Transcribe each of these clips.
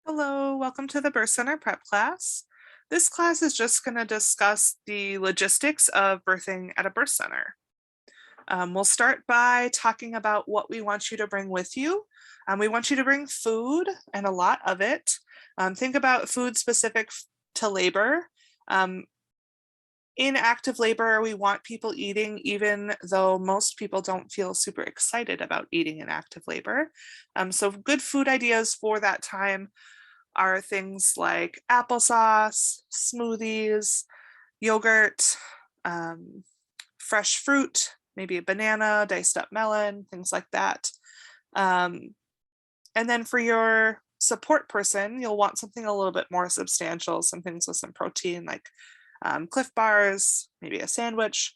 Hello, welcome to the Birth Center Prep class. This class is just going to discuss the logistics of birthing at a birth center. We'll start by talking about what we want you to bring with you. We want you to bring food and a lot of it. Think about food specific to labor. Um, in active labor, we want people eating, even though most people don't feel super excited about eating in active labor. So good food ideas for that time are things like applesauce, smoothies, yogurt, um, fresh fruit, maybe a banana, diced up melon, things like that. Um, and then for your support person, you'll want something a little bit more substantial, some things with some protein like Cliff Bars, maybe a sandwich,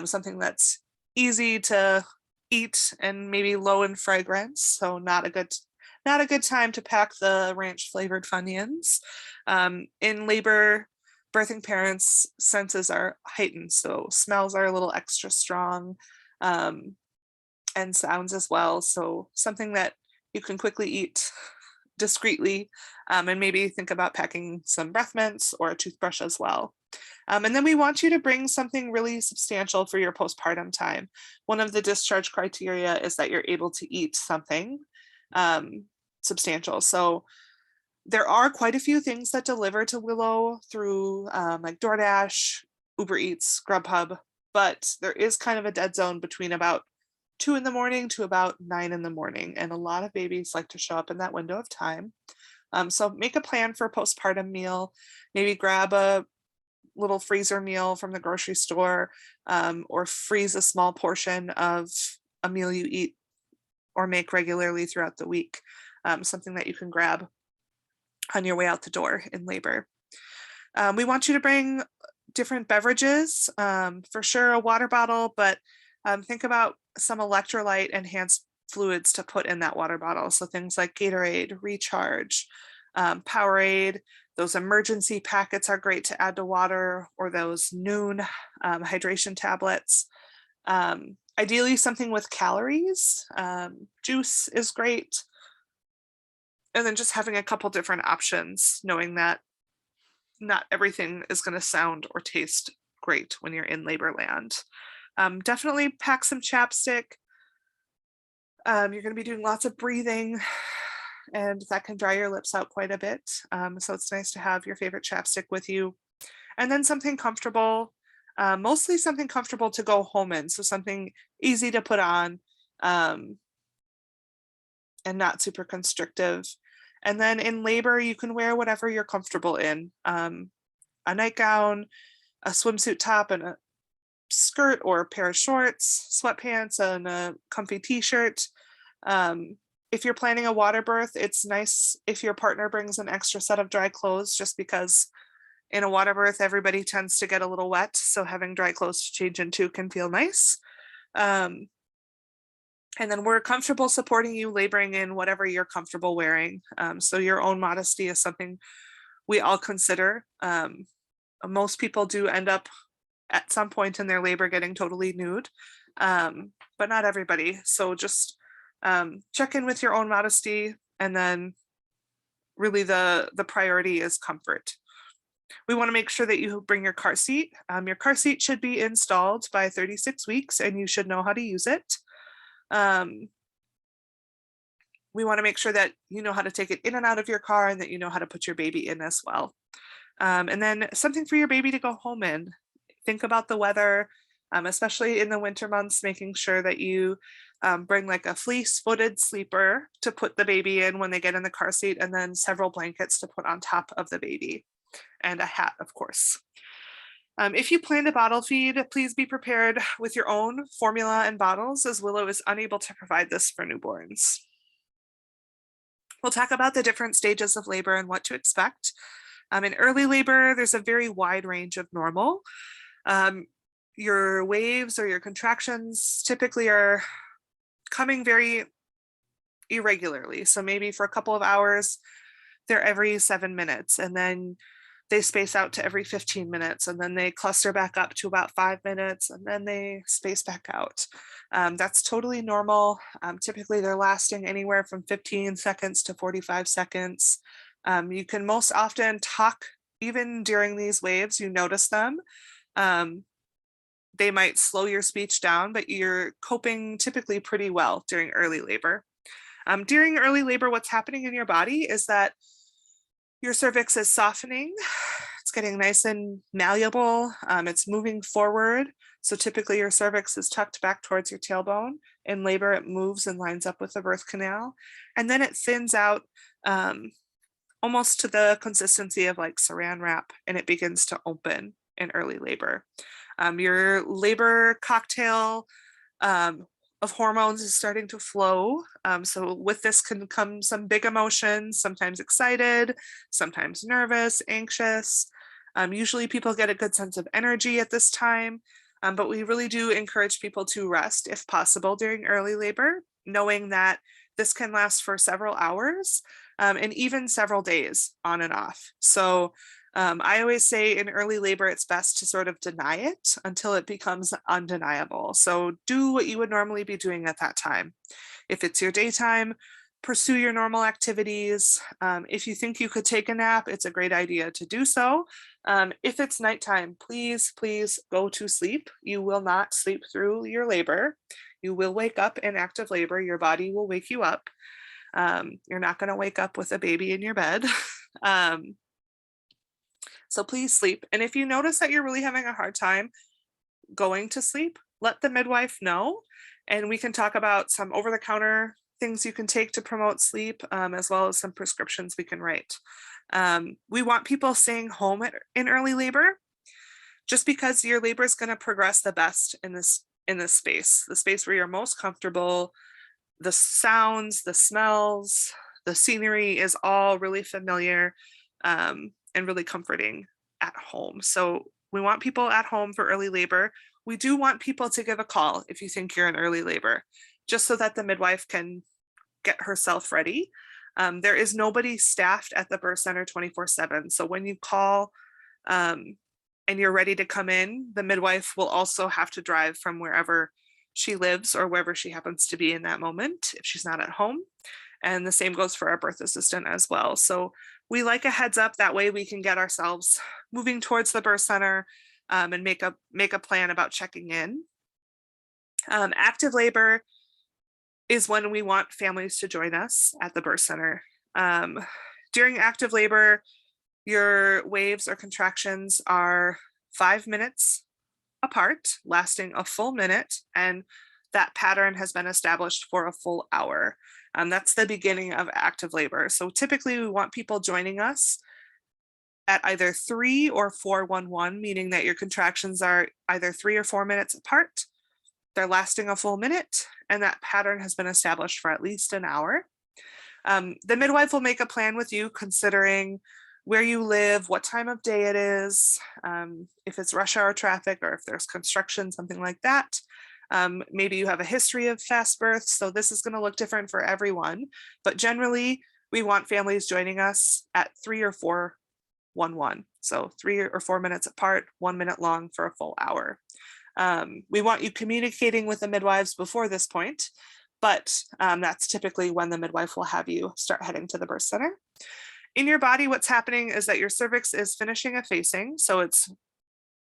something that's easy to eat and maybe low in fragrance. So not a good time to pack the ranch flavored Funyuns. In labor, birthing parents' senses are heightened, so smells are a little extra strong, um, and sounds as well. So something that you can quickly eat discreetly, and maybe think about packing some breath mints or a toothbrush as well. And then we want you to bring something really substantial for your postpartum time. One of the discharge criteria is that you're able to eat something um, substantial. So there are quite a few things that deliver to Willow through like DoorDash, Uber Eats, Grubhub, but there is kind of a dead zone between about 2 in the morning to about 9 in the morning. And a lot of babies like to show up in that window of time. So make a plan for a postpartum meal. Maybe grab a little freezer meal from the grocery store, or freeze a small portion of a meal you eat or make regularly throughout the week. Something that you can grab on your way out the door in labor. We want you to bring different beverages, for sure a water bottle, but think about some electrolyte enhanced fluids to put in that water bottle. So things like Gatorade, Recharge, Powerade, those emergency packets are great to add to water, or those Noon hydration tablets. Ideally something with calories. Juice is great. And then just having a couple different options, knowing that not everything is going to sound or taste great when you're in labor land. Definitely pack some chapstick. You're going to be doing lots of breathing, and that can dry your lips out quite a bit. So it's nice to have your favorite chapstick with you. And then something comfortable, mostly something comfortable to go home in. So something easy to put on, and not super constrictive. And then in labor, you can wear whatever you're comfortable in. A nightgown, a swimsuit top, and a skirt or a pair of shorts, sweatpants, and a comfy t-shirt. If you're planning a water birth, it's nice if your partner brings an extra set of dry clothes, just because in a water birth, everybody tends to get a little wet. So having dry clothes to change into can feel nice. Um, and then we're comfortable supporting you laboring in whatever you're comfortable wearing. So your own modesty is something we all consider. Most people do end up at some point in their labor getting totally nude, but not everybody. So just check in with your own modesty, and then really the priority is comfort. We want to make sure that you bring your car seat. Your car seat should be installed by 36 weeks, and you should know how to use it. We want to make sure that you know how to take it in and out of your car, and that you know how to put your baby in as well. And then something for your baby to go home in. Think about the weather, especially in the winter months, making sure that you bring like a fleece footed sleeper to put the baby in when they get in the car seat, and then several blankets to put on top of the baby, and a hat, of course. If you plan to bottle feed, please be prepared with your own formula and bottles, as Willow is unable to provide this for newborns. We'll talk about the different stages of labor and what to expect. In early labor, there's a very wide range of normal. Your waves or your contractions typically are coming very irregularly. So maybe for a couple of hours, they're every 7 minutes, and then they space out to every 15 minutes, and then they cluster back up to about 5 minutes, and then they space back out. That's totally normal. Typically, they're lasting anywhere from 15 seconds to 45 seconds. You can most often talk even during these waves, you notice them. They might slow your speech down, but you're coping typically pretty well during early labor. During early labor, what's happening in your body is that your cervix is softening. It's getting nice and malleable. It's moving forward. So typically your cervix is tucked back towards your tailbone. In labor, it moves and lines up with the birth canal. And then it thins out almost to the consistency of like saran wrap, and it begins to open in early labor. Your labor cocktail of hormones is starting to flow. So with this can come some big emotions, sometimes excited, sometimes nervous, anxious. Usually people get a good sense of energy at this time, but we really do encourage people to rest if possible during early labor, knowing that this can last for several hours and even several days on and off. So I always say in early labor, it's best to sort of deny it until it becomes undeniable. So do what you would normally be doing at that time. If it's your daytime, pursue your normal activities. If you think you could take a nap, it's a great idea to do so. If it's nighttime, please, please go to sleep. You will not sleep through your labor. You will wake up in active labor. Your body will wake you up. You're not going to wake up with a baby in your bed. So please sleep. And if you notice that you're really having a hard time going to sleep, let the midwife know. And we can talk about some over-the-counter things you can take to promote sleep, as well as some prescriptions we can write. We want people staying home in early labor, just because your labor is going to progress the best in this space, the space where you're most comfortable. The sounds, the smells, the scenery is all really familiar and really comforting at home. So we want people at home for early labor. We do want people to give a call if you think you're in early labor, just so that the midwife can get herself ready. There is nobody staffed at the birth center 24/7. So when you call and you're ready to come in, the midwife will also have to drive from wherever she lives or wherever she happens to be in that moment if she's not at home. And the same goes for our birth assistant as well. So we like a heads up, that way we can get ourselves moving towards the birth center and make a plan about checking in. Active labor is when we want families to join us at the birth center. During active labor, your waves or contractions are 5 minutes apart, lasting a full minute, and that pattern has been established for a full hour. That's the beginning of active labor. So typically we want people joining us at either 3 or 4-1-1, meaning that your contractions are either 3 or 4 minutes apart. They're lasting a full minute, and that pattern has been established for at least an hour. The midwife will make a plan with you considering where you live, what time of day it is, if it's rush hour traffic or if there's construction, something like that. Maybe you have a history of fast births, so this is going to look different for everyone. But generally, we want families joining us at 3 or 4-1-1. So 3 or 4 minutes apart, 1 minute long for a full hour. We want you communicating with the midwives before this point, but that's typically when the midwife will have you start heading to the birth center. In your body, what's happening is that your cervix is finishing effacing, so it's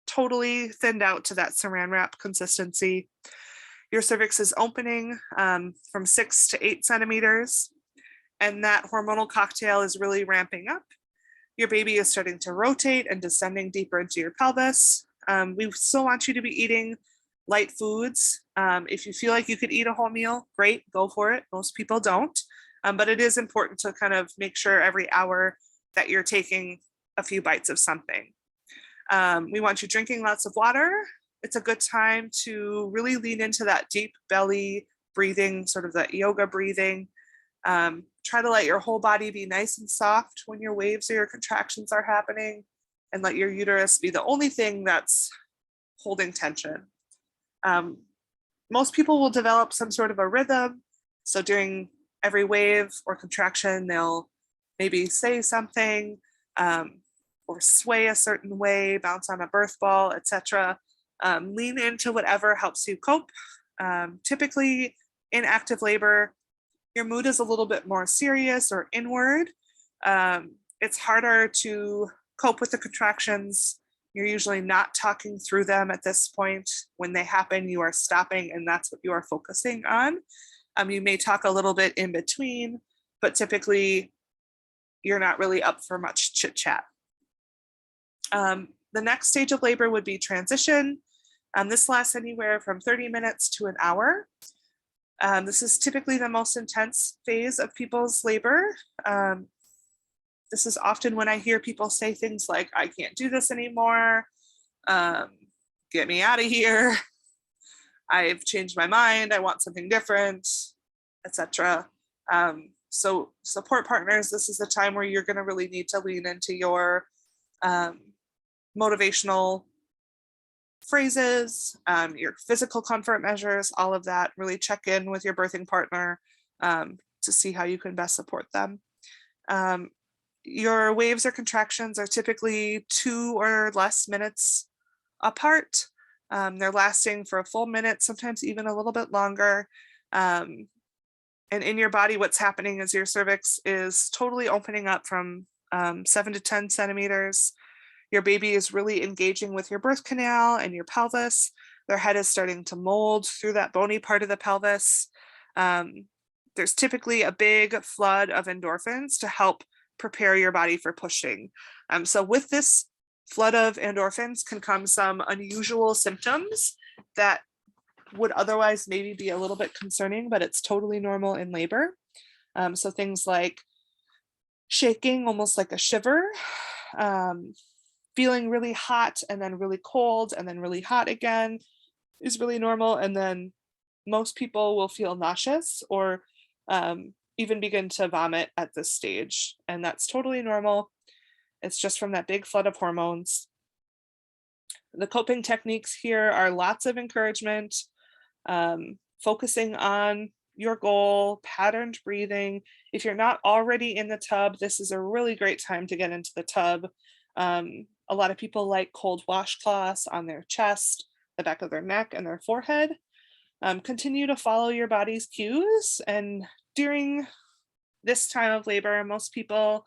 totally thinned out to that saran wrap consistency. Your cervix is opening from 6 to 8 centimeters, and that hormonal cocktail is really ramping up. Your baby is starting to rotate and descending deeper into your pelvis. We still want you to be eating light foods. If you feel like you could eat a whole meal, great, go for it. Most people don't, but it is important to kind of make sure every hour that you're taking a few bites of something. We want you drinking lots of water. It's a good time to really lean into that deep belly breathing, sort of that yoga breathing. Try to let your whole body be nice and soft when your waves or your contractions are happening, and let your uterus be the only thing that's holding tension. Most people will develop some sort of a rhythm. So during every wave or contraction, they'll maybe say something or sway a certain way, bounce on a birth ball, etc. Lean into whatever helps you cope. Typically in active labor, your mood is a little bit more serious or inward. it's harder to cope with the contractions. You're usually not talking through them at this point. When they happen, you are stopping, and that's what you are focusing on. You may talk a little bit in between, but typically you're not really up for much chit chat. The next stage of labor would be transition. This lasts anywhere from 30 minutes to an hour. This is typically the most intense phase of people's labor. This is often when I hear people say things like, I can't do this anymore. Get me out of here. I've changed my mind. I want something different, etc. So support partners, this is the time where you're going to really need to lean into your motivational phrases, your physical comfort measures, all of that. Really check in with your birthing partner to see how you can best support them. Your waves or contractions are typically 2 or less minutes apart. They're lasting for a full minute, sometimes even a little bit longer. And in your body, what's happening is your cervix is totally opening up from 7 to 10 centimeters. Your baby is really engaging with your birth canal and your pelvis. Their head is starting to mold through that bony part of the pelvis. There's typically a big flood of endorphins to help prepare your body for pushing. So with this flood of endorphins can come some unusual symptoms that would otherwise maybe be a little bit concerning, but it's totally normal in labor. So things like shaking, almost like a shiver, feeling really hot and then really cold and then really hot again is really normal. And then most people will feel nauseous or even begin to vomit at this stage. And that's totally normal. It's just from that big flood of hormones. The coping techniques here are lots of encouragement, focusing on your goal, patterned breathing. If you're not already in the tub, this is a really great time to get into the tub. A lot of people like cold washcloths on their chest, the back of their neck, and their forehead. Continue to follow your body's cues. And during this time of labor, most people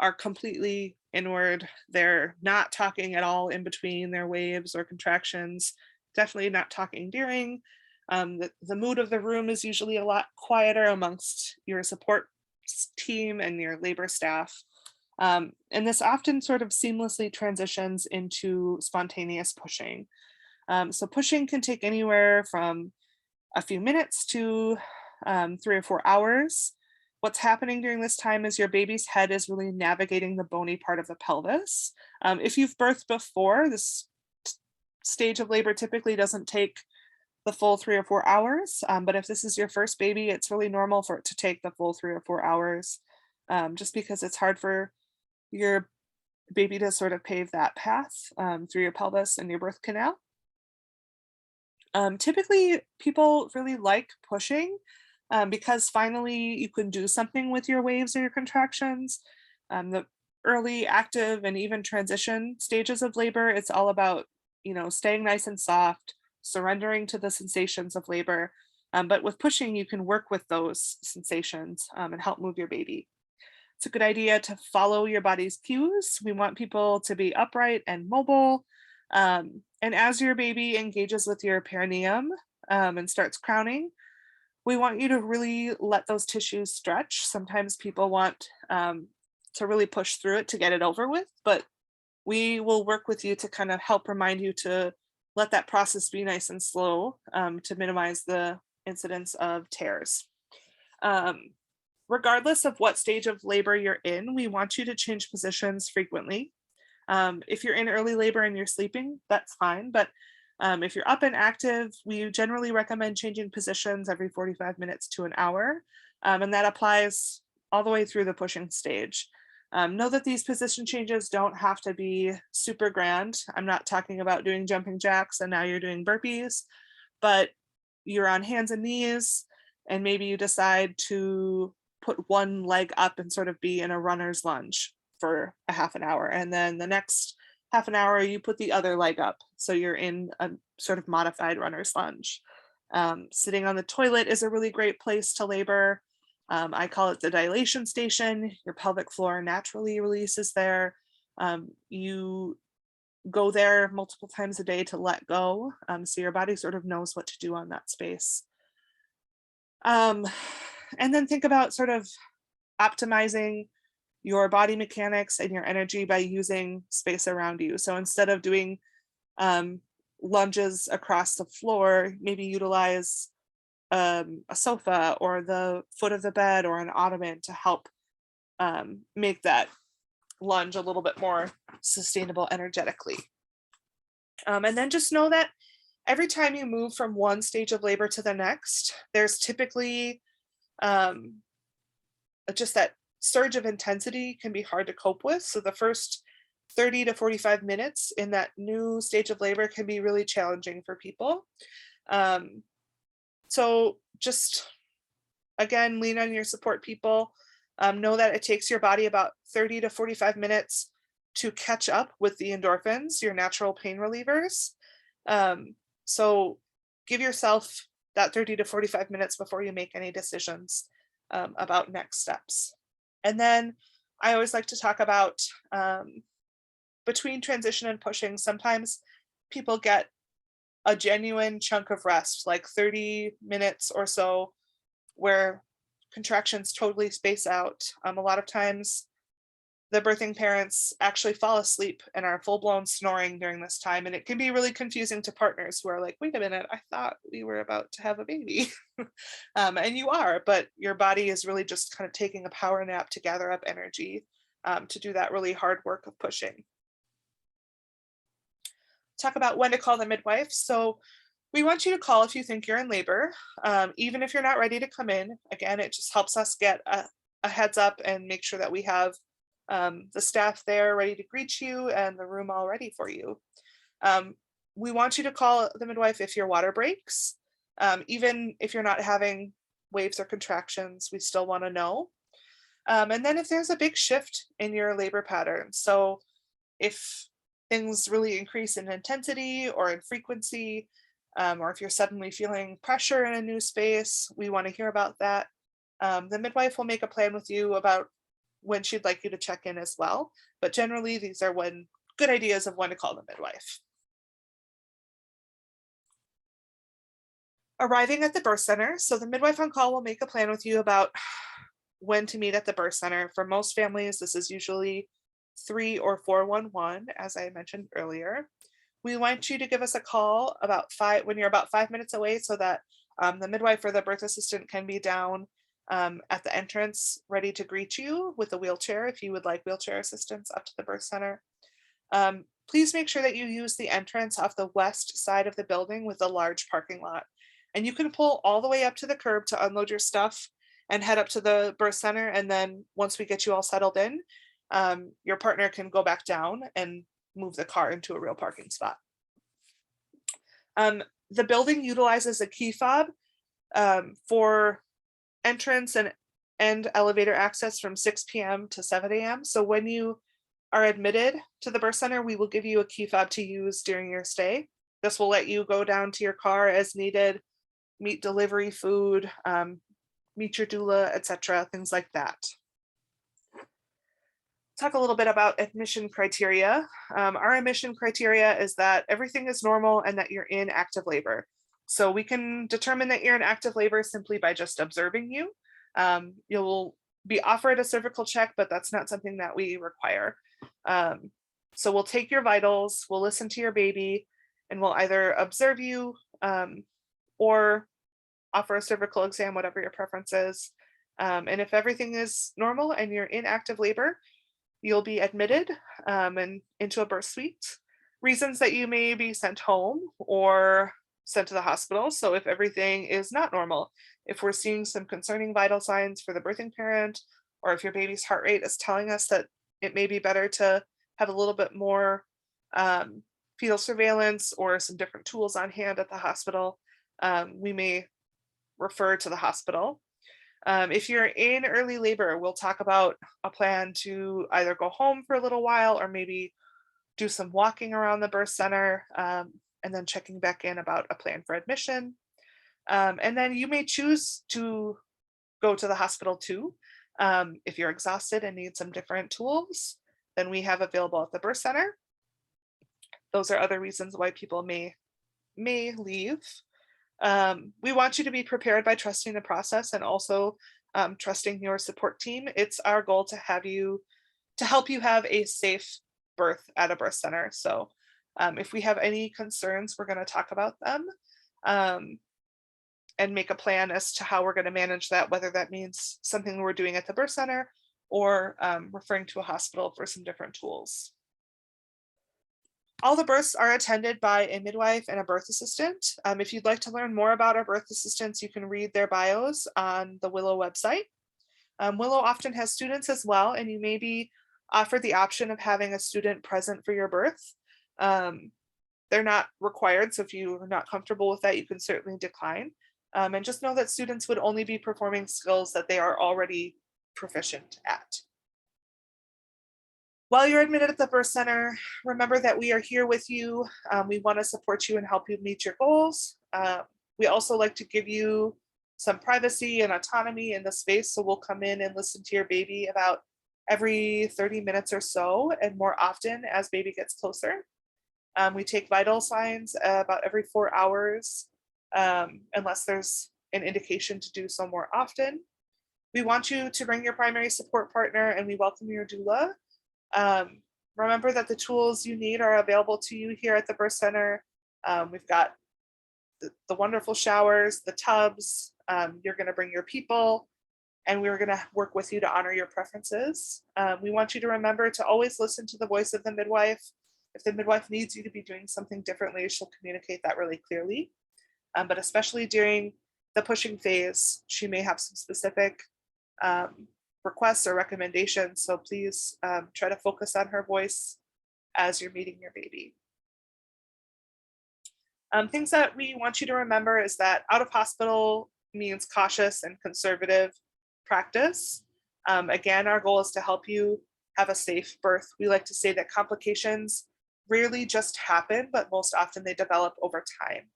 are completely inward. They're not talking at all in between their waves or contractions, definitely not talking during. The mood of the room is usually a lot quieter amongst your support team and your labor staff. And this often sort of seamlessly transitions into spontaneous pushing. So pushing can take anywhere from a few minutes to 3 or 4 hours. What's happening during this time is your baby's head is really navigating the bony part of the pelvis. If you've birthed before, this stage of labor typically doesn't take the full 3 or 4 hours. But if this is your first baby, it's really normal for it to take the full 3 or 4 hours, just because it's hard for your baby to sort of pave that path through your pelvis and your birth canal. Typically, people really like pushing because finally you can do something with your waves or your contractions. The early, active, and even transition stages of labor, it's all about, staying nice and soft, surrendering to the sensations of labor. But with pushing, you can work with those sensations and help move your baby. It's a good idea to follow your body's cues. We want people to be upright and mobile. And as your baby engages with your perineum and starts crowning, we want you to really let those tissues stretch. Sometimes people want to really push through it to get it over with, but we will work with you to kind of help remind you to let that process be nice and slow to minimize the incidence of tears. Regardless of what stage of labor you're in, we want you to change positions frequently. If you're in early labor and you're sleeping, that's fine. But if you're up and active, we generally recommend changing positions every 45 minutes to an hour. And that applies all the way through the pushing stage. Know that these position changes don't have to be super grand. I'm not talking about doing jumping jacks and now you're doing burpees, but you're on hands and knees, and maybe you decide to put one leg up and sort of be in a runner's lunge for a half an hour. And then the next half an hour, you put the other leg up. So you're in a sort of modified runner's lunge. Sitting on the toilet is a really great place to labor. I call it the dilation station. Your pelvic floor naturally releases there. You go there multiple times a day to let go. So your body sort of knows what to do on that space. And then think about sort of optimizing your body mechanics and your energy by using space around you. So instead of doing lunges across the floor, maybe utilize a sofa or the foot of the bed or an ottoman to help make that lunge a little bit more sustainable energetically. And then just know that every time you move from one stage of labor to the next, there's typically just that surge of intensity can be hard to cope with. So the first 30 to 45 minutes in that new stage of labor can be really challenging for people. So just, again, lean on your support people. Know that it takes your body about 30 to 45 minutes to catch up with the endorphins, your natural pain relievers. So give yourself that 30 to 45 minutes before you make any decisions about next steps. And then I always like to talk about between transition and pushing, sometimes people get a genuine chunk of rest, like 30 minutes or so, where contractions totally space out. A lot of times the birthing parents actually fall asleep and are full-blown snoring during this time. And it can be really confusing to partners who are like, wait a minute, I thought we were about to have a baby. And you are, but your body is really just kind of taking a power nap to gather up energy to do that really hard work of pushing. Talk about when to call the midwife. So we want you to call if you think you're in labor, even if you're not ready to come in. Again, it just helps us get a heads up and make sure that we have the staff there ready to greet you and the room all ready for you. We want you to call the midwife if your water breaks. Even if you're not having waves or contractions, we still want to know. And then if there's a big shift in your labor pattern, so if things really increase in intensity or in frequency, or if you're suddenly feeling pressure in a new space, we want to hear about that. The midwife will make a plan with you about when she'd like you to check in as well. But generally, these are good ideas of when to call the midwife. Arriving at the birth center. So the midwife on call will make a plan with you about when to meet at the birth center. For most families, this is usually 3 or 411, as I mentioned earlier. We want you to give us a call when you're about 5 minutes away, so that the midwife or the birth assistant can be down at the entrance ready to greet you with a wheelchair if you would like wheelchair assistance up to the birth center. Please make sure that you use the entrance off the west side of the building with a large parking lot. And you can pull all the way up to the curb to unload your stuff and head up to the birth center. And then once we get you all settled in, your partner can go back down and move the car into a real parking spot. The building utilizes a key fob for entrance and elevator access from 6 p.m. to 7 a.m. So when you are admitted to the birth center, we will give you a key fob to use during your stay. This will let you go down to your car as needed, meet delivery food, meet your doula, etc., things like that. Talk a little bit about admission criteria. Our admission criteria is that everything is normal and that you're in active labor. So we can determine that you're in active labor simply by just observing you. You'll be offered a cervical check, but that's not something that we require. So we'll take your vitals, we'll listen to your baby, and we'll either observe you or offer a cervical exam, whatever your preference is. And if everything is normal and you're in active labor, you'll be admitted and into a birth suite. Reasons that you may be sent home or sent to the hospital. So if everything is not normal, if we're seeing some concerning vital signs for the birthing parent, or if your baby's heart rate is telling us that it may be better to have a little bit more fetal surveillance or some different tools on hand at the hospital, we may refer to the hospital. If you're in early labor, we'll talk about a plan to either go home for a little while or maybe do some walking around the birth center, and then checking back in about a plan for admission. And then you may choose to go to the hospital too. If you're exhausted and need some different tools, then we have available at the birth center. Those are other reasons why people may leave. We want you to be prepared by trusting the process and also trusting your support team. It's our goal to help you have a safe birth at a birth center. So if we have any concerns, we're going to talk about them and make a plan as to how we're going to manage that, whether that means something we're doing at the birth center or referring to a hospital for some different tools. All the births are attended by a midwife and a birth assistant. If you'd like to learn more about our birth assistants, you can read their bios on the Willow website. Willow often has students as well, and you may be offered the option of having a student present for your birth. They're not required, so if you're not comfortable with that, you can certainly decline. And just know that students would only be performing skills that they are already proficient at. While you're admitted at the birth center, remember that we are here with you. We want to support you and help you meet your goals. We also like to give you some privacy and autonomy in the space, so we'll come in and listen to your baby about every 30 minutes or so, and more often as baby gets closer. We take vital signs about every 4 hours, unless there's an indication to do so more often. We want you to bring your primary support partner, and we welcome your doula. Remember that the tools you need are available to you here at the birth center. We've got the wonderful showers, the tubs. You're going to bring your people, and we're going to work with you to honor your preferences. We want you to remember to always listen to the voice of the midwife. If the midwife needs you to be doing something differently, she'll communicate that really clearly. But especially during the pushing phase, she may have some specific requests or recommendations. So please try to focus on her voice as you're meeting your baby. Things that we want you to remember is that out of hospital means cautious and conservative practice. Again, our goal is to help you have a safe birth. We like to say that complications rarely just happen, but most often they develop over time.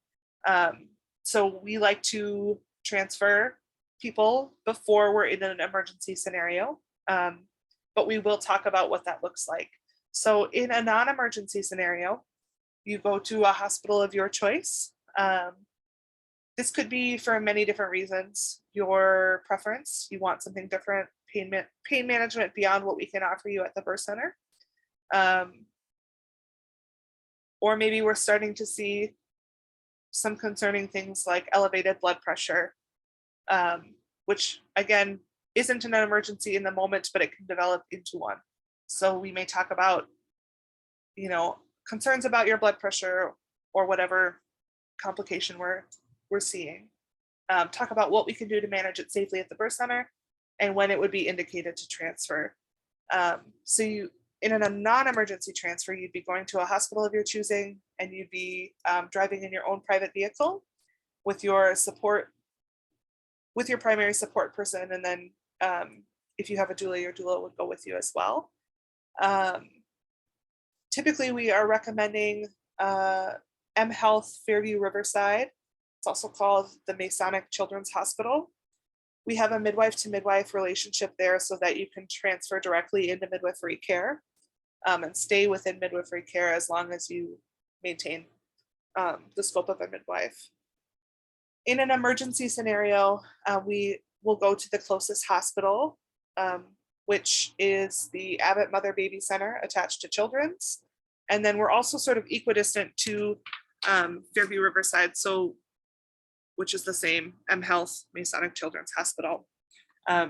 So we like to transfer people before we're in an emergency scenario, but we will talk about what that looks like. So in a non-emergency scenario, you go to a hospital of your choice. This could be for many different reasons. Your preference, you want something different, pain management beyond what we can offer you at the birth center. Or maybe we're starting to see some concerning things like elevated blood pressure, which again, isn't an emergency in the moment, but it can develop into one. So we may talk about, concerns about your blood pressure or whatever complication we're seeing. Talk about what we can do to manage it safely at the birth center and when it would be indicated to transfer. In a non-emergency transfer, you'd be going to a hospital of your choosing, and you'd be driving in your own private vehicle with your primary support person. And then if you have a doula, your doula would go with you as well. Typically, we are recommending M Health Fairview Riverside. It's also called the Masonic Children's Hospital. We have a midwife to midwife relationship there so that you can transfer directly into midwifery care and stay within midwifery care as long as you maintain the scope of a midwife. In an emergency scenario, we will go to the closest hospital, which is the Abbott Mother Baby Center attached to Children's. And then we're also sort of equidistant to Fairview Riverside, which is the same M Health Masonic Children's Hospital.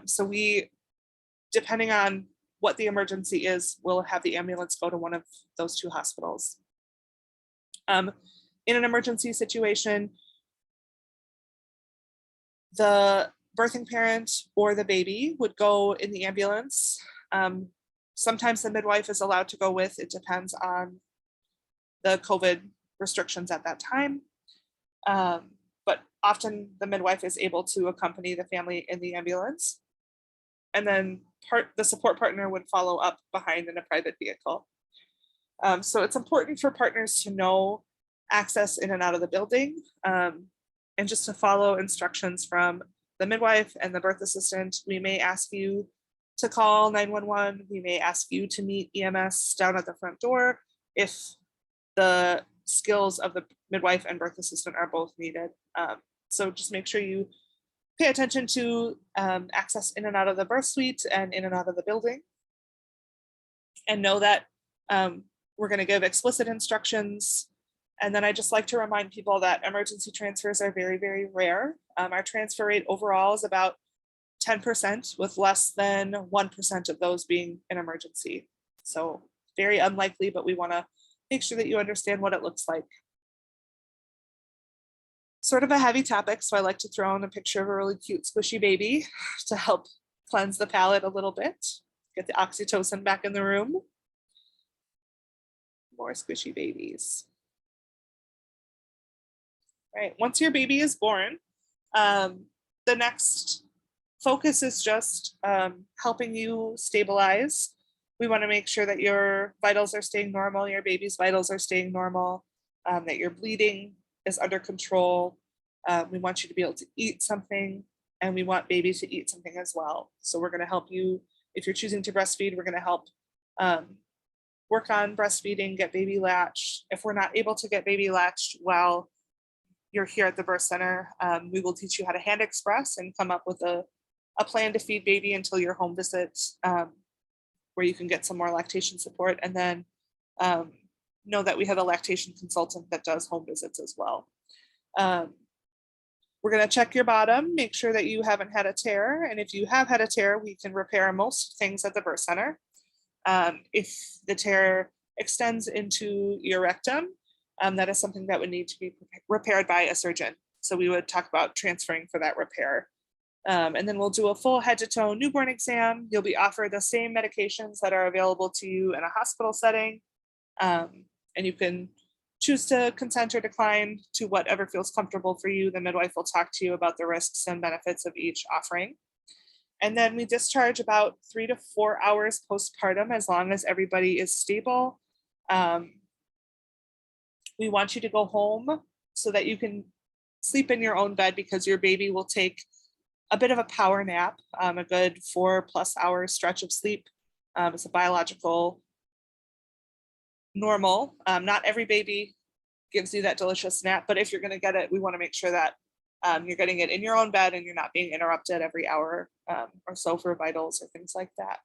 So we, depending on what the emergency is, we'll have the ambulance go to one of those two hospitals. In an emergency situation, the birthing parent or the baby would go in the ambulance. Sometimes the midwife is allowed to go with, it depends on the COVID restrictions at that time. But often the midwife is able to accompany the family in the ambulance. And then the support partner would follow up behind in a private vehicle. So it's important for partners to know access in and out of the building and just to follow instructions from the midwife and the birth assistant, we may ask you to call 911. We may ask you to meet EMS down at the front door if the skills of the midwife and birth assistant are both needed. So just make sure you pay attention to access in and out of the birth suite and in and out of the building. And know that we're going to give explicit instructions. And then I just like to remind people that emergency transfers are very, very rare. Our transfer rate overall is about 10%, with less than 1% of those being an emergency. So very unlikely, but we want to make sure that you understand what it looks like. Sort of a heavy topic, so I like to throw in a picture of a really cute squishy baby to help cleanse the palate a little bit, get the oxytocin back in the room. More squishy babies. Right, once your baby is born, the next focus is just helping you stabilize. We want to make sure that your vitals are staying normal, your baby's vitals are staying normal, that your bleeding is under control. We want you to be able to eat something, and we want baby to eat something as well. So we're going to help you, if you're choosing to breastfeed, we're going to help work on breastfeeding, get baby latched. If we're not able to get baby latched while you're here at the birth center, we will teach you how to hand express and come up with a plan to feed baby until your home visit, where you can get some more lactation support. And then know that we have a lactation consultant that does home visits as well. We're going to check your bottom, make sure that you haven't had a tear. And if you have had a tear, we can repair most things at the birth center. If the tear extends into your rectum, that is something that would need to be repaired by a surgeon. So we would talk about transferring for that repair. And then we'll do a full head to toe newborn exam. You'll be offered the same medications that are available to you in a hospital setting. And you can choose to consent or decline to whatever feels comfortable for you. The midwife will talk to you about the risks and benefits of each offering. And then we discharge about 3 to 4 hours postpartum, as long as everybody is stable. We want you to go home so that you can sleep in your own bed, because your baby will take a bit of a power nap, a good 4+ hour stretch of sleep. It's a biological normal. Not every baby gives you that delicious nap, but if you're going to get it, we want to make sure that you're getting it in your own bed and you're not being interrupted every hour or so for vitals or things like that.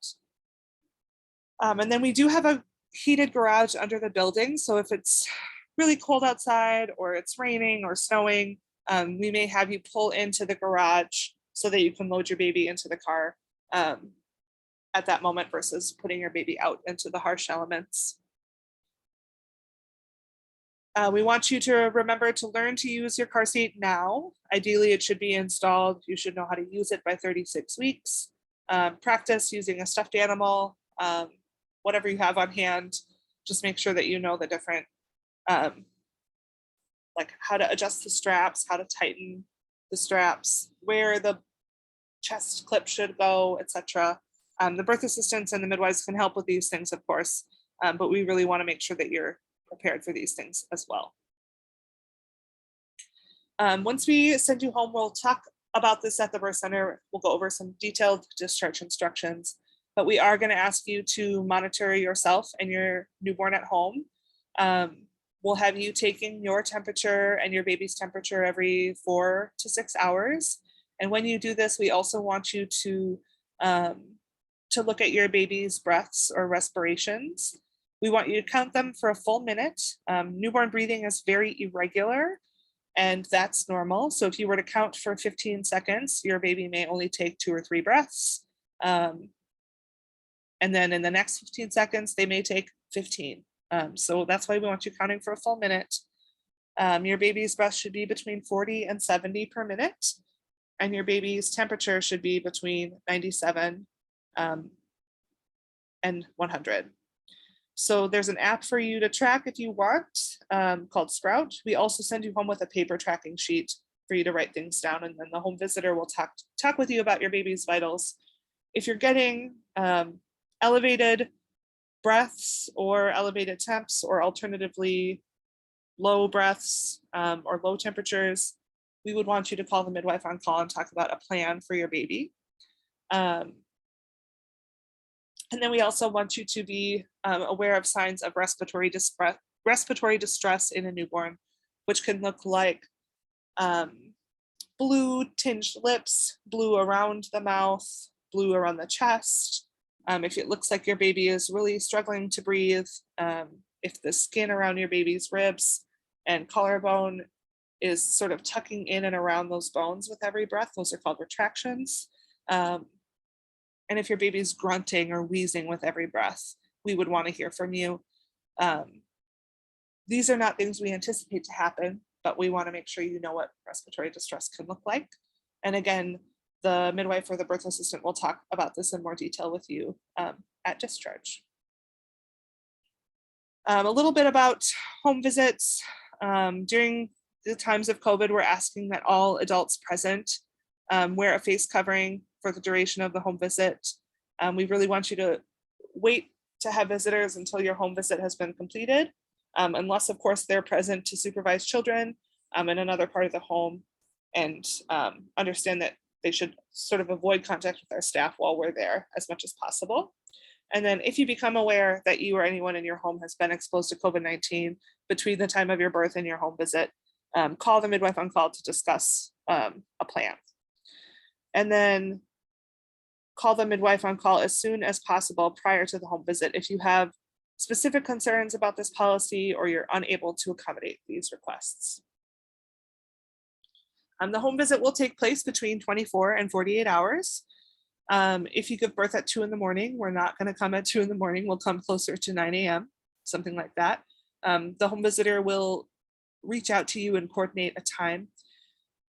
And then we do have a heated garage under the building. So if it's really cold outside or it's raining or snowing, we may have you pull into the garage so that you can load your baby into the car at that moment versus putting your baby out into the harsh elements. We want you to remember to learn to use your car seat now. Ideally, it should be installed. You should know how to use it by 36 weeks. Practice using a stuffed animal, whatever you have on hand. Just make sure that you know the different, like how to adjust the straps, how to tighten the straps, where the chest clip should go, etc. The birth assistants and the midwives can help with these things, of course, but we really want to make sure that you're prepared for these things as well. Once we send you home, we'll talk about this at the birth center. We'll go over some detailed discharge instructions, but we are going to ask you to monitor yourself and your newborn at home. We'll have you taking your temperature and your baby's temperature every 4 to 6 hours. And when you do this, we also want you to look at your baby's breaths or respirations. We want you to count them for a full minute. Newborn breathing is very irregular, and that's normal. So if you were to count for 15 seconds, your baby may only take 2 or 3 breaths. And then in the next 15 seconds, they may take 15. So that's why we want you counting for a full minute. Your baby's breath should be between 40 and 70 per minute. And your baby's temperature should be between 97 and 100. So there's an app for you to track if you want, called Sprout. We also send you home with a paper tracking sheet for you to write things down, and then the home visitor will talk with you about your baby's vitals. If you're getting elevated breaths or elevated temps, or alternatively low breaths or low temperatures, we would want you to call the midwife on call and talk about a plan for your baby. And then we also want you to be aware of signs of respiratory distress in a newborn, which can look like blue tinged lips, blue around the mouth, blue around the chest. If it looks like your baby is really struggling to breathe, if the skin around your baby's ribs and collarbone is sort of tucking in and around those bones with every breath, those are called retractions. And if your baby's grunting or wheezing with every breath, we would want to hear from you. These are not things we anticipate to happen, but we want to make sure you know what respiratory distress can look like. And again, the midwife or the birth assistant will talk about this in more detail with you at discharge. A little bit about home visits. During the times of COVID, we're asking that all adults present wear a face covering for the duration of the home visit. We really want you to wait to have visitors until your home visit has been completed, unless of course they're present to supervise children in another part of the home, and understand that they should sort of avoid contact with our staff while we're there as much as possible. And then if you become aware that you or anyone in your home has been exposed to COVID-19 between the time of your birth and your home visit, call the midwife on call to discuss a plan. And then call the midwife on call as soon as possible prior to the home visit if you have specific concerns about this policy or you're unable to accommodate these requests. The home visit will take place between 24 and 48 hours. If you give birth at 2 in the morning, we're not going to come at 2 in the morning. We'll come closer to 9 a.m., something like that. The home visitor will reach out to you and coordinate a time.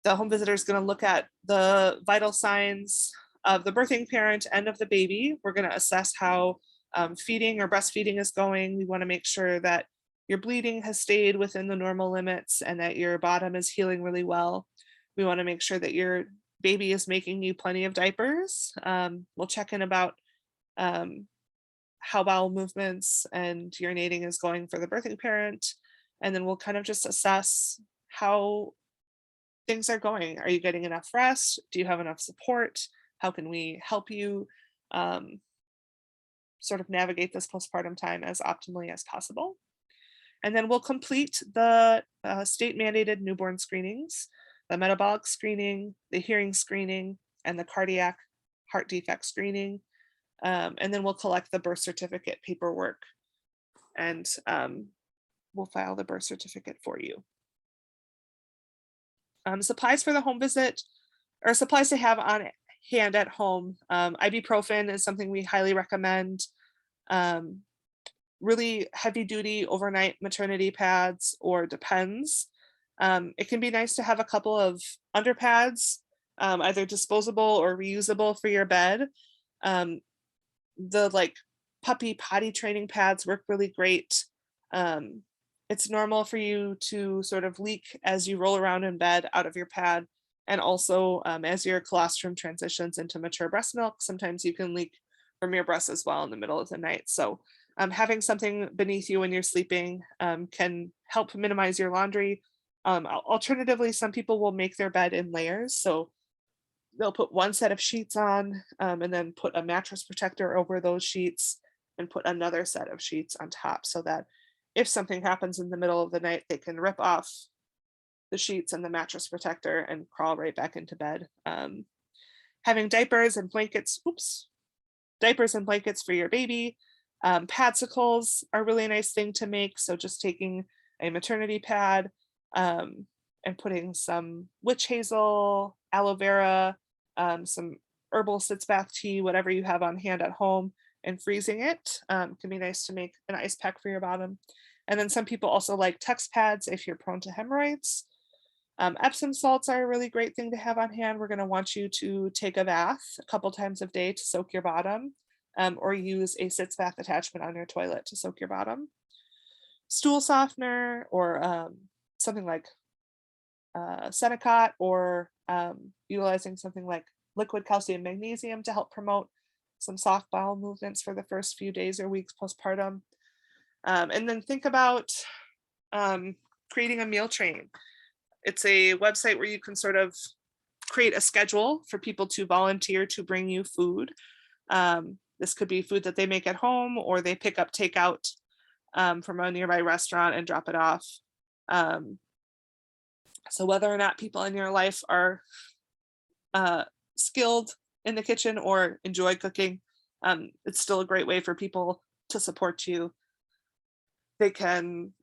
The home visitor is going to look at the vital signs of the birthing parent and of the baby. We're going to assess how feeding or breastfeeding is going. We want to make sure that your bleeding has stayed within the normal limits and that your bottom is healing really well. We want to make sure that your baby is making you plenty of diapers. We'll check in about how bowel movements and urinating is going for the birthing parent. And then we'll kind of just assess how things are going. Are you getting enough rest? Do you have enough support? How can we help you sort of navigate this postpartum time as optimally as possible? And then we'll complete the state mandated newborn screenings, the metabolic screening, the hearing screening, and the cardiac heart defect screening. And then we'll collect the birth certificate paperwork, and we'll file the birth certificate for you. Supplies for the home visit, or supplies to have on hand at home. Ibuprofen is something we highly recommend. Really heavy duty overnight maternity pads or Depends. It can be nice to have a couple of underpads, either disposable or reusable for your bed. The like puppy potty training pads work really great. It's normal for you to sort of leak as you roll around in bed out of your pad. And also as your colostrum transitions into mature breast milk, sometimes you can leak from your breast as well in the middle of the night. So having something beneath you when you're sleeping can help minimize your laundry. Alternatively, some people will make their bed in layers. So they'll put one set of sheets on and then put a mattress protector over those sheets and put another set of sheets on top, so that if something happens in the middle of the night, they can rip off the sheets and the mattress protector and crawl right back into bed. Having diapers and blankets, diapers and blankets for your baby. Padsicles are a really nice thing to make. So just taking a maternity pad and putting some witch hazel, aloe vera, some herbal sitz bath tea, whatever you have on hand at home, and freezing it. Can be nice to make an ice pack for your bottom. And then some people also like Tex pads if you're prone to hemorrhoids. Epsom salts are a really great thing to have on hand. We're going to want you to take a bath a couple times a day to soak your bottom, or use a sitz bath attachment on your toilet to soak your bottom. Stool softener, or something like Senecot, or utilizing something like liquid calcium magnesium to help promote some soft bowel movements for the first few days or weeks postpartum. And then think about creating a meal train. It's a website where you can sort of create a schedule for people to volunteer to bring you food. This could be food that they make at home or they pick up takeout from a nearby restaurant and drop it off. Um, so whether or not people in your life are skilled in the kitchen or enjoy cooking, it's still a great way for people to support you. They can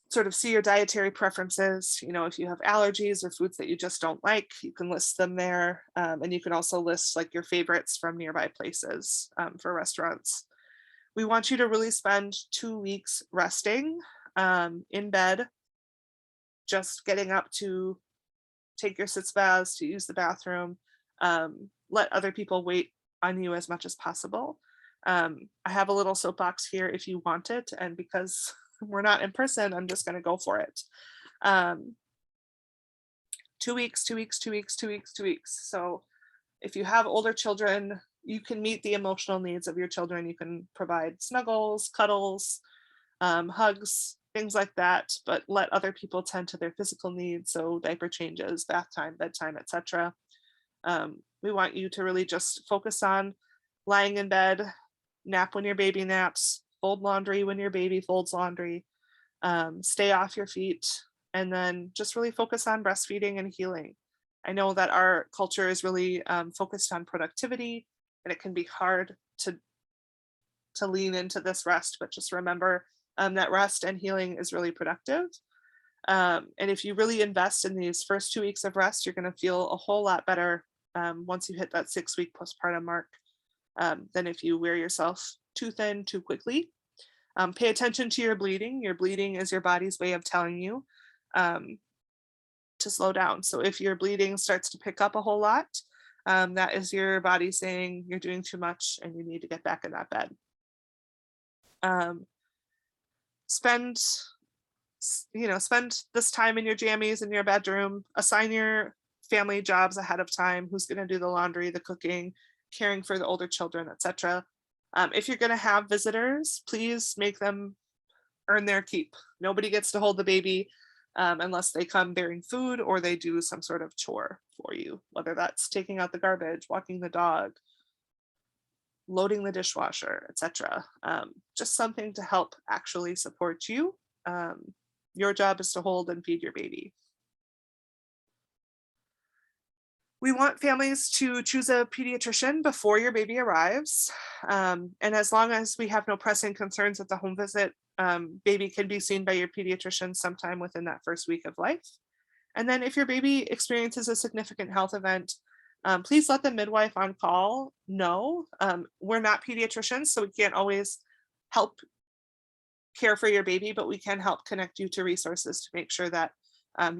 sort of see your dietary preferences. You know, if you have allergies or foods that you just don't like, you can list them there. And you can also list like your favorites from nearby places for restaurants. We want you to really spend 2 weeks resting in bed, just getting up to take your sitz baths, to use the bathroom. Let other people wait on you as much as possible. I have a little soapbox here if you want it, and because we're not in person, I'm just going to go for it. 2 weeks, 2 weeks, 2 weeks, 2 weeks, 2 weeks. So if you have older children, you can meet the emotional needs of your children. You can provide snuggles, cuddles, hugs, things like that, but let other people tend to their physical needs. So diaper changes, bath time, bedtime, etc. We want you to really just focus on lying in bed, nap when your baby naps, fold laundry when your baby folds laundry, stay off your feet, and then just really focus on breastfeeding and healing. I know that our culture is really focused on productivity, and it can be hard to lean into this rest, but just remember that rest and healing is really productive. And if you really invest in these first 2 weeks of rest, you're going to feel a whole lot better once you hit that 6-week postpartum mark than if you wear yourself too thin too quickly. Pay attention to your bleeding. Your bleeding is your body's way of telling you to slow down. So if your bleeding starts to pick up a whole lot, that is your body saying you're doing too much and you need to get back in that bed. Spend this time in your jammies in your bedroom. Assign your family jobs ahead of time. Who's going to do the laundry, the cooking, caring for the older children, etc. If you're going to have visitors, please make them earn their keep. Nobody gets to hold the baby unless they come bearing food or they do some sort of chore for you, whether that's taking out the garbage, walking the dog, loading the dishwasher, etc. Just something to help actually support you. Your job is to hold and feed your baby. We want families to choose a pediatrician before your baby arrives. And as long as we have no pressing concerns at the home visit, baby can be seen by your pediatrician sometime within that first week of life. And then if your baby experiences a significant health event, please let the midwife on call know. We're not pediatricians, so we can't always help care for your baby, but we can help connect you to resources to make sure that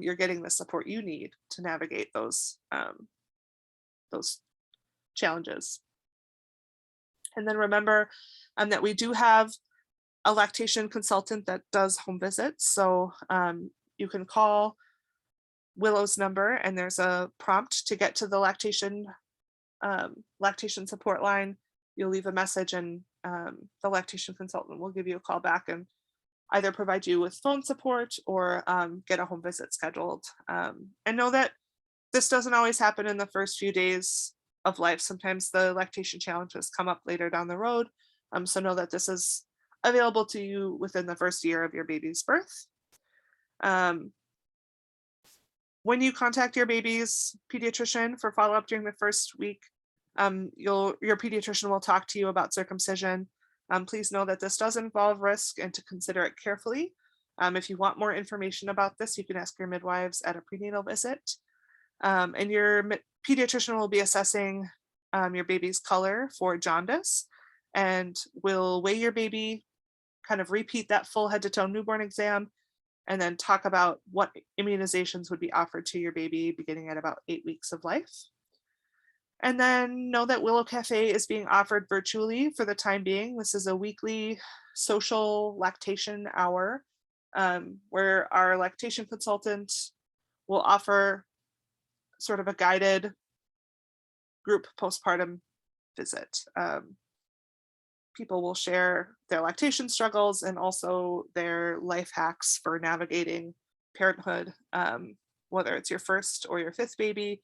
you're getting the support you need to navigate those challenges. And then remember that we do have a lactation consultant that does home visits. So you can call Willow's number and there's a prompt to get to the lactation support line. You'll leave a message and the lactation consultant will give you a call back and either provide you with phone support or get a home visit scheduled. And know that this doesn't always happen in the first few days of life. Sometimes the lactation challenges come up later down the road. So know that this is available to you within the first year of your baby's birth. When you contact your baby's pediatrician for follow-up during the first week, your pediatrician will talk to you about circumcision. Please know that this does involve risk and to consider it carefully. If you want more information about this, you can ask your midwives at a prenatal visit. And your pediatrician will be assessing your baby's color for jaundice and will weigh your baby, kind of repeat that full head to toe newborn exam, and then talk about what immunizations would be offered to your baby beginning at about 8 weeks of life. And then know that Willow Cafe is being offered virtually for the time being. This is a weekly social lactation hour where our lactation consultant will offer sort of a guided group postpartum visit. People will share their lactation struggles and also their life hacks for navigating parenthood whether it's your first or your fifth baby.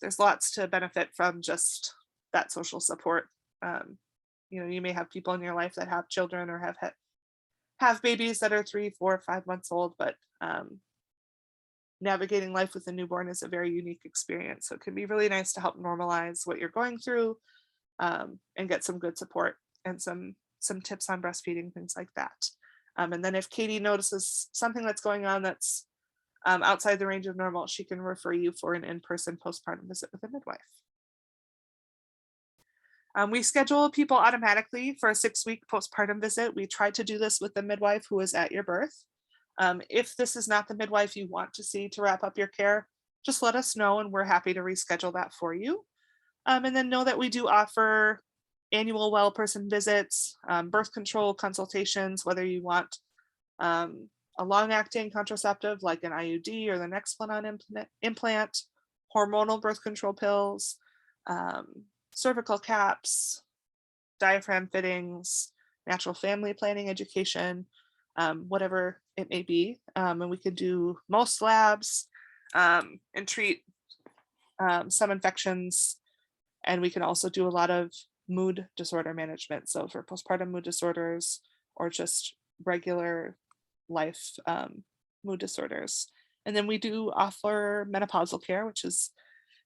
There's lots to benefit from just that social support. Um, you may have people in your life that have children or have babies that are 3, 4, 5 months old, but navigating life with a newborn is a very unique experience. So it can be really nice to help normalize what you're going through, and get some good support and some tips on breastfeeding, things like that. And then if Katie notices something that's going on that's outside the range of normal, she can refer you for an in-person postpartum visit with a midwife. We schedule people automatically for a 6-week postpartum visit. We try to do this with the midwife who is at your birth. If this is not the midwife you want to see to wrap up your care, just let us know and we're happy to reschedule that for you. And then know that we do offer annual well person visits, birth control consultations, whether you want a long acting contraceptive like an IUD or the Nexplanon implant, hormonal birth control pills, cervical caps, diaphragm fittings, natural family planning education, whatever it may be. And we could do most labs and treat some infections. And we can also do a lot of mood disorder management. So for postpartum mood disorders or just regular life mood disorders. And then we do offer menopausal care, which is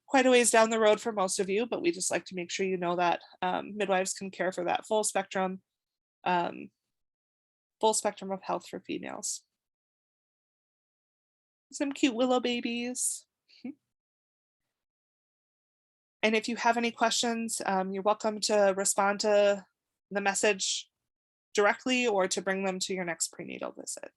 quite a ways down the road for most of you, but we just like to make sure you know that midwives can care for that full spectrum of health for females. Some cute willow babies. And if you have any questions, you're welcome to respond to the message directly or to bring them to your next prenatal visit.